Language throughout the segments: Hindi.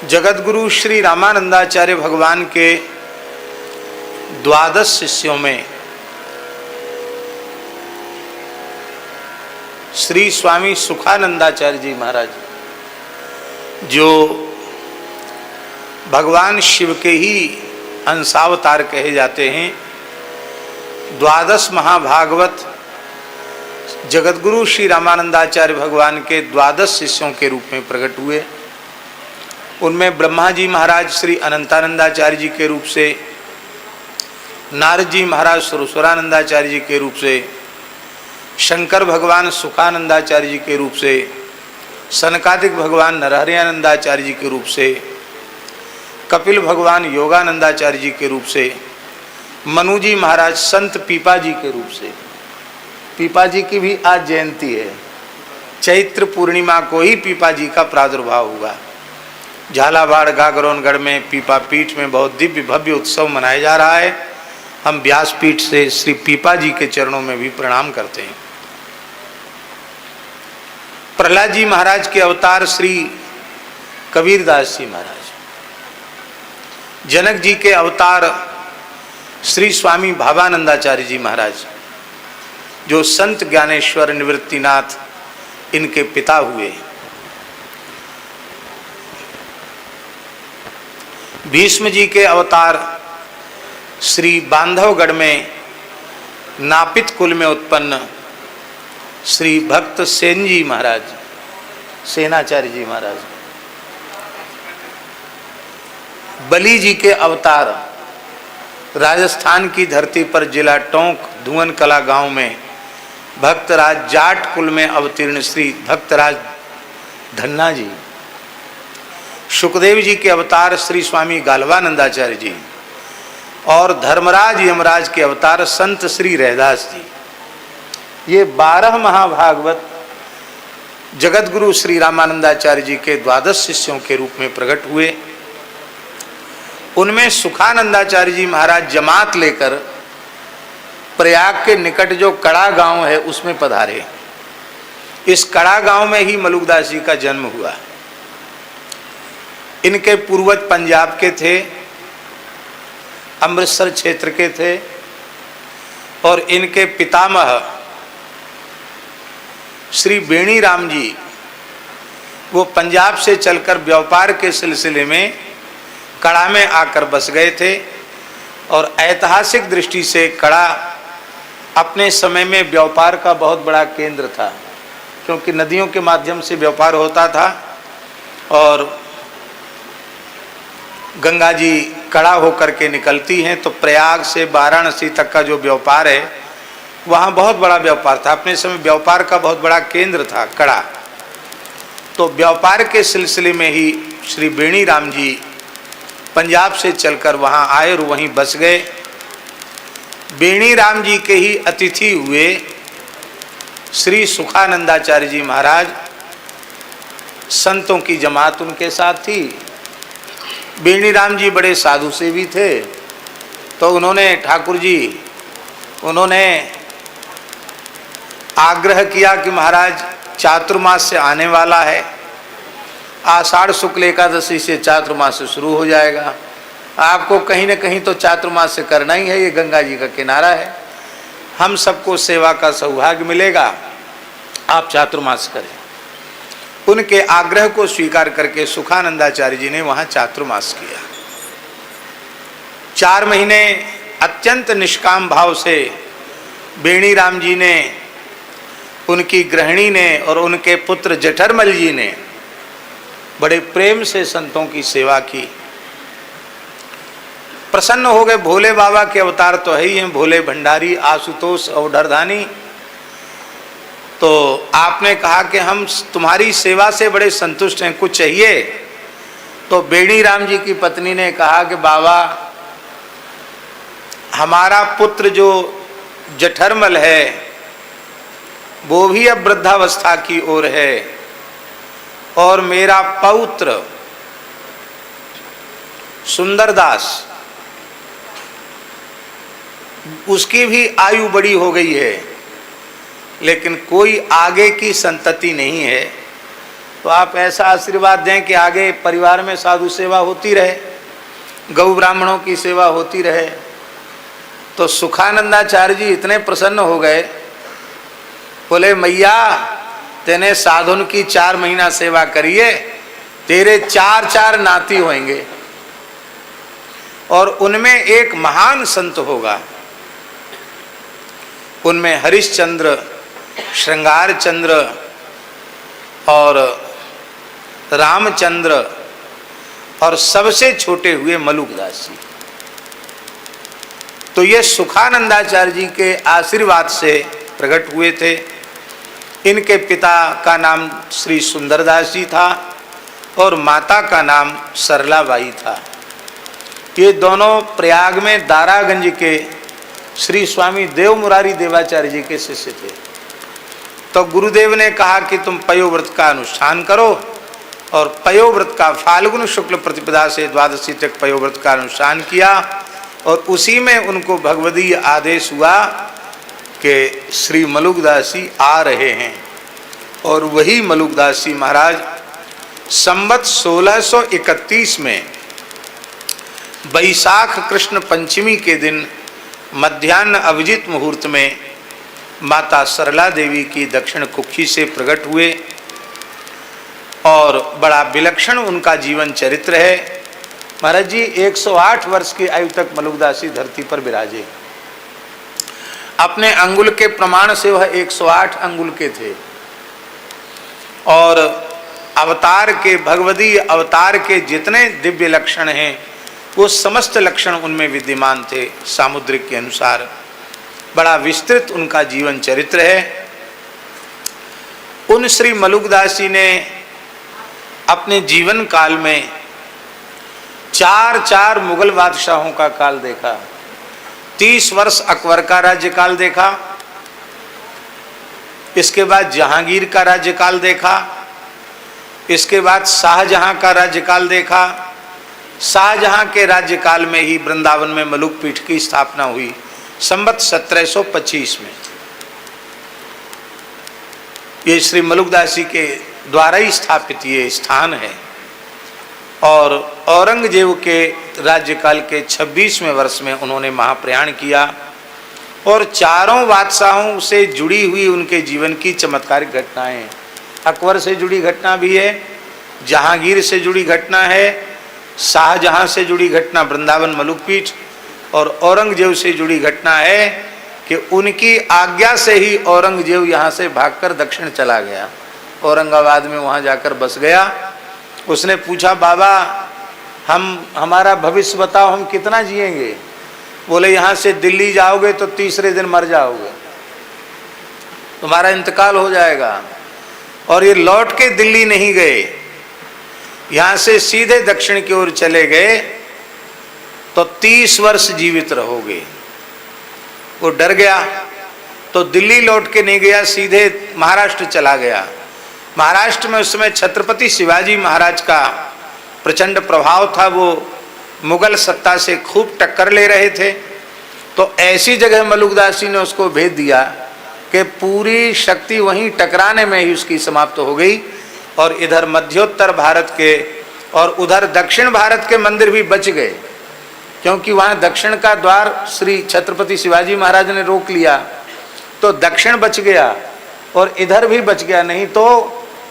जगतगुरु श्री रामानंदाचार्य भगवान के 12 शिष्यों में श्री स्वामी सुखानंदाचार्य जी महाराज, जो भगवान शिव के ही अंशावतार कहे जाते हैं, 12 महाभागवत जगतगुरु श्री रामानंदाचार्य भगवान के 12 शिष्यों के रूप में प्रकट हुए। उनमें ब्रह्मा जी महाराज श्री अनंतानंदाचार्य जी के रूप से, नारद जी महाराज सुरेश्वरानंदाचार्य जी के रूप से, शंकर भगवान सुखानंदाचार्य जी के रूप से, सनकादिक भगवान नरहरियानंदाचार्य जी के रूप से, कपिल भगवान योगानंदाचार्य जी के रूप से, मनु जी महाराज संत पीपा जी के रूप से। पीपा जी की भी आज जयंती है। चैत्र पूर्णिमा को ही पीपा जी का प्रादुर्भाव हुआ। झालावाड़ गागरोनगढ़ में पीपा पीठ में बहुत दिव्य भव्य उत्सव मनाया जा रहा है। हम व्यासपीठ से श्री पीपा जी के चरणों में भी प्रणाम करते हैं। प्रहलाद जी महाराज के अवतार श्री कबीरदास जी महाराज, जनक जी के अवतार श्री स्वामी भावानंदाचार्य जी महाराज, जो संत ज्ञानेश्वर निवृत्तिनाथ इनके पिता हुए। भीष्म जी के अवतार श्री बांधवगढ़ में नापित कुल में उत्पन्न श्री भक्त सेन जी महाराज, सेनाचार्य जी महाराज। बलि जी के अवतार राजस्थान की धरती पर जिला टोंक धुवन कला गांव में भक्तराज जाट कुल में अवतीर्ण श्री भक्तराज धन्ना जी। सुखदेव जी के अवतार श्री स्वामी गालवानंदाचार्य जी और धर्मराज यमराज के अवतार संत श्री रैदास जी। ये 12 महाभागवत जगतगुरु श्री रामानंदाचार्य जी के 12 शिष्यों के रूप में प्रकट हुए। उनमें सुखानंदाचार्य जी महाराज जमात लेकर प्रयाग के निकट जो कड़ा गांव है उसमें पधारे। इस कड़ा गांव में ही मलुकदास जी का जन्म हुआ। इनके पूर्वज पंजाब के थे, अमृतसर क्षेत्र के थे, और इनके पितामह श्री बेणी राम जी वो पंजाब से चलकर व्यापार के सिलसिले में कड़ा में आकर बस गए थे। और ऐतिहासिक दृष्टि से कड़ा अपने समय में व्यापार का बहुत बड़ा केंद्र था, क्योंकि नदियों के माध्यम से व्यापार होता था और गंगा जी कड़ा होकर के निकलती हैं, तो प्रयाग से वाराणसी तक का जो व्यापार है वहाँ बहुत बड़ा व्यापार था। अपने समय व्यापार का बहुत बड़ा केंद्र था कड़ा। तो व्यापार के सिलसिले में ही श्री बेणी राम जी पंजाब से चलकर वहाँ आए और वहीं बस गए। बेणी राम जी के ही अतिथि हुए श्री सुखानंदाचार्य जी महाराज। संतों की जमात उनके साथ थी। बेणी राम जी बड़े साधु से भी थे, तो उन्होंने ठाकुर जी उन्होंने आग्रह किया कि महाराज चातुर्मास से आने वाला है, आषाढ़ शुक्ल एकादशी से चातुर्मास शुरू हो जाएगा, आपको कहीं न कहीं तो चातुर्मास से करना ही है। ये गंगा जी का किनारा है, हम सबको सेवा का सौभाग्य मिलेगा, आप चातुर्मास करें। उनके आग्रह को स्वीकार करके सुखानंदाचार्य जी ने वहाँ चातुर्मास किया। 4 महीने अत्यंत निष्काम भाव से बेणी राम जी ने, उनकी गृहिणी ने और उनके पुत्र जठरमल जी ने बड़े प्रेम से संतों की सेवा की। प्रसन्न हो गए। भोले बाबा के अवतार तो है ही हैं, भोले भंडारी, आशुतोष अवधरधानी। तो आपने कहा कि हम तुम्हारी सेवा से बड़े संतुष्ट हैं, कुछ चाहिए? तो बेणी राम जी की पत्नी ने कहा कि बाबा, हमारा पुत्र जो जठरमल है वो भी अब वृद्धावस्था की ओर है, और मेरा पौत्र सुंदरदास, उसकी भी आयु बड़ी हो गई है, लेकिन कोई आगे की संतति नहीं है, तो आप ऐसा आशीर्वाद दें कि आगे परिवार में साधु सेवा होती रहे, गौ ब्राह्मणों की सेवा होती रहे। तो सुखानंदाचार्य जी इतने प्रसन्न हो गए, बोले मैया तेने साधुन की 4 महीना सेवा करिए, तेरे 4 नाती होंगे और उनमें एक महान संत होगा। उनमें हरिश्चंद्र, श्रृंगार चंद्र और रामचंद्र और सबसे छोटे हुए मलुकदास जी। तो ये सुखानंदाचार्य जी के आशीर्वाद से प्रकट हुए थे। इनके पिता का नाम श्री सुंदरदास जी था और माता का नाम सरलाबाई था। ये दोनों प्रयाग में दारागंज के श्री स्वामी देव मुरारी देवाचार्य जी के शिष्य थे। तो गुरुदेव ने कहा कि तुम पयोव्रत का अनुष्ठान करो, और पयोव्रत का फाल्गुन शुक्ल प्रतिपदा से द्वादशी तक पयोव्रत का अनुष्ठान किया। और उसी में उनको भगवदीय आदेश हुआ कि श्री मलुकदास जी आ रहे हैं। और वही मलुकदास जी महाराज संवत 1631 में बैसाख कृष्ण पंचमी के दिन मध्याह्न अभिजित मुहूर्त में माता सरला देवी की दक्षिण कुक्षी से प्रकट हुए। और बड़ा विलक्षण उनका जीवन चरित्र है। महाराज जी 108 वर्ष की आयु तक मलुकदास जी धरती पर विराजे। अपने अंगुल के प्रमाण से वह 108 अंगुल के थे। और अवतार के, भगवदीय अवतार के जितने दिव्य लक्षण हैं वो समस्त लक्षण उनमें विद्यमान थे। सामुद्रिक के अनुसार बड़ा विस्तृत उनका जीवन चरित्र है। उन श्री मलुकदास जी ने अपने जीवन काल में 4 मुगल बादशाहों का काल देखा। 30 वर्ष अकबर का राज्यकाल देखा, इसके बाद जहांगीर का राज्यकाल देखा, इसके बाद शाहजहां का राज्यकाल देखा। शाहजहां के राज्यकाल में ही वृंदावन में मलुक पीठ की स्थापना हुई संवत 1725 में। ये श्री मलुकदास जी के द्वारा ही स्थापित ये स्थान है। और औरंगजेब के राज्यकाल के 26वें वर्ष में उन्होंने महाप्रयाण किया। और 4 बादशाहों से जुड़ी हुई उनके जीवन की चमत्कारिक घटनाएं, अकबर से जुड़ी घटना भी है, जहांगीर से जुड़ी घटना है, शाहजहां से जुड़ी घटना वृंदावन मलुकपीठ, और औरंगजेब से जुड़ी घटना है कि उनकी आज्ञा से ही औरंगजेब यहाँ से भागकर दक्षिण चला गया, औरंगाबाद में वहाँ जाकर बस गया। उसने पूछा बाबा हमारा भविष्य बताओ, हम कितना जिएंगे? बोले यहाँ से दिल्ली जाओगे तो तीसरे दिन मर जाओगे, तुम्हारा इंतकाल हो जाएगा। और ये लौट के दिल्ली नहीं गए, यहाँ से सीधे दक्षिण की ओर चले गए तो 30 वर्ष जीवित रहोगे। वो डर गया तो दिल्ली लौट के नहीं गया, सीधे महाराष्ट्र चला गया। महाराष्ट्र में उस समय छत्रपति शिवाजी महाराज का प्रचंड प्रभाव था, वो मुगल सत्ता से खूब टक्कर ले रहे थे। तो ऐसी जगह मलुकदास जी ने उसको भेज दिया कि पूरी शक्ति वहीं टकराने में ही उसकी समाप्त हो गई। और इधर मध्योत्तर भारत के और उधर दक्षिण भारत के मंदिर भी बच गए, क्योंकि वहाँ दक्षिण का द्वार श्री छत्रपति शिवाजी महाराज ने रोक लिया, तो दक्षिण बच गया और इधर भी बच गया। नहीं तो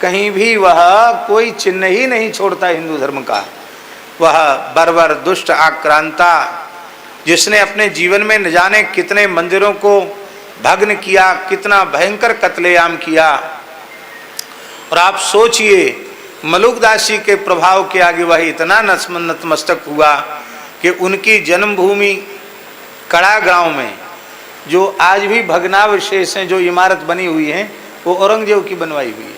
कहीं भी वह कोई चिन्ह ही नहीं छोड़ता हिंदू धर्म का। वह बर्बर दुष्ट आक्रांता, जिसने अपने जीवन में न जाने कितने मंदिरों को भग्न किया, कितना भयंकर कत्लेआम किया। और आप सोचिए मलुकदास जी के प्रभाव के आगे वह इतना नतमस्तक हुआ कि उनकी जन्मभूमि कड़ा गांव में जो आज भी भग्नावशेष हैं, जो इमारत बनी हुई है, वो औरंगजेब की बनवाई हुई है।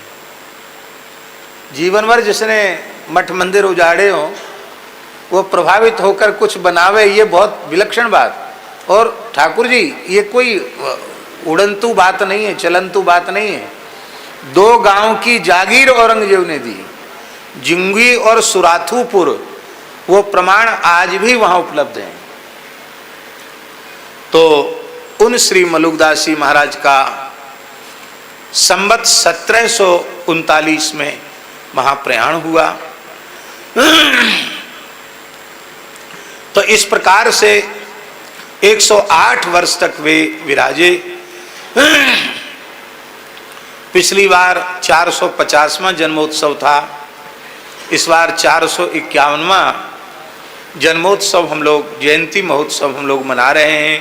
जीवन भर जिसने मठ मंदिर उजाड़े हो वो प्रभावित होकर कुछ बनावे, ये बहुत विलक्षण बात। और ठाकुर जी ये कोई उड़ंतु बात नहीं है, चलंतु बात नहीं है। 2 गांव की जागीर औरंगजेब ने दी, जिंगी और सुराथुपुर, वो प्रमाण आज भी वहां उपलब्ध हैं। तो उन श्री मलुकदास जी महाराज का संवत 1739 में महाप्रयाण हुआ। तो इस प्रकार से 108 वर्ष तक वे विराजे। पिछली बार 450वां जन्मोत्सव था, इस बार 451वां जन्मोत्सव हम लोग, जयंती महोत्सव हम लोग मना रहे हैं।